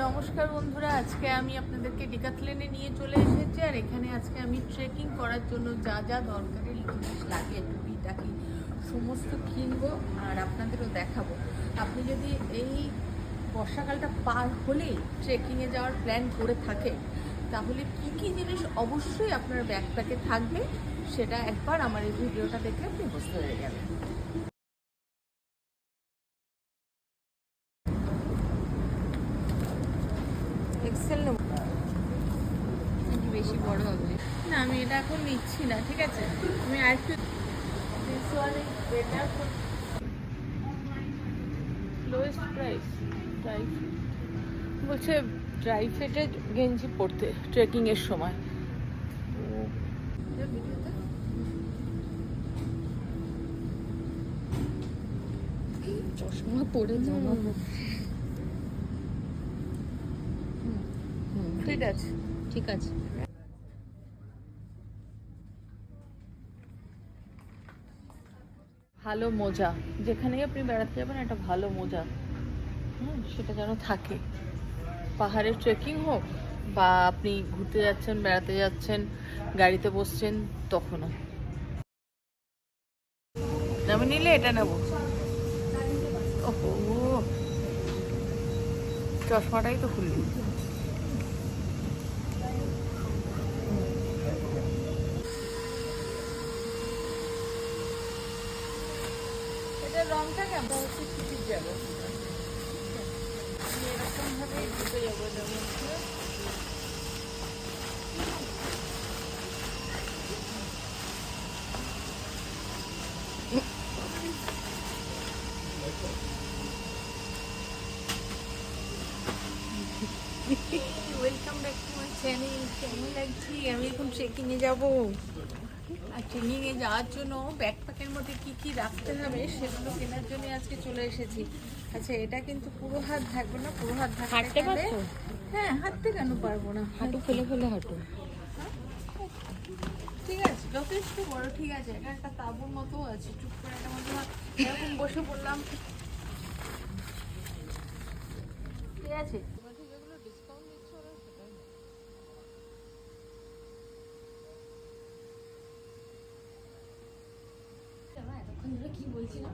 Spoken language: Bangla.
নমস্কার বন্ধুরা, আজকে আমি আপনাদেরকে ডিকাথলেনে নিয়ে চলে এসেছি। আর এখানে আজকে আমি ট্রেকিং করার জন্য যা যা দরকারি জিনিস লাগে টুপি টাকি সমস্ত কিনবো আর আপনাদেরও দেখাবো। আপনি যদি এই বর্ষাকালটা পার হলেই ট্রেকিংয়ে যাওয়ার প্ল্যান করে থাকেন তাহলে কি কি জিনিস অবশ্যই আপনার ব্যাকপ্যাকে থাকবে সেটা একবার আমার এই ভিডিওটা দেখলে আপনি বুঝতে পেরে যাবেন। এক্সেল নেব নাকি বেশি বড় হবে? না, আমি এটা এখন নিচ্ছি না, ঠিক আছে? আমি আরেকটু লোয়েস্ট প্রাইস ড্রাই বলছে ড্রাই ফিটে গেঞ্জি পরতে ট্রেকিংয়ের সময়। চশমা পরে যাবো। ঠিক আছে, ঠিক আছে। ভালো মোজা, যেখানেই আপনি বেড়াতে যাবেন একটা ভালো মোজা সেটা যেন থাকে। পাহাড়ের ট্রেকিং হোক বা আপনি ঘুরতে যাচ্ছেন, বেড়াতে যাচ্ছেন, গাড়িতে বসছেন, তখনও আমি নিলে এটা নেব। ওহো, চশমাটাই তো খুললি। এটা রংটা কেমন হচ্ছে? টিকিট যাবো এরকম ভাবে ঢুকে যাবো এটার মধ্যে। Welcome back to my channel. কেমন লাগছে? আমি এখন ট্রেকিংয়ে যাব। আর ট্রেকিংয়ে যাওয়ার জন্য ব্যাকপ্যাকের মধ্যে কি কি রাখতে হবে সেগুলো কেনার জন্য আজকে চলে এসেছি। আচ্ছা, এটা কিন্তু পুরো হাত থাকবে না, পুরো হাত হাঁটতে পারছো? হ্যাঁ, হাঁটতে কেন পারবো না? হাঁটু ফেলে ফেলে হাঁটু। ঠিক আছে, যথেষ্ট বড়। ঠিক আছে, এটা একটা তাঁবুর মতো আছে। চুপ করে একটা মধ্যে এরকম বসে পড়লাম, ঠিক আছে? এতক্ষণ ধরে কি বলছিলাম?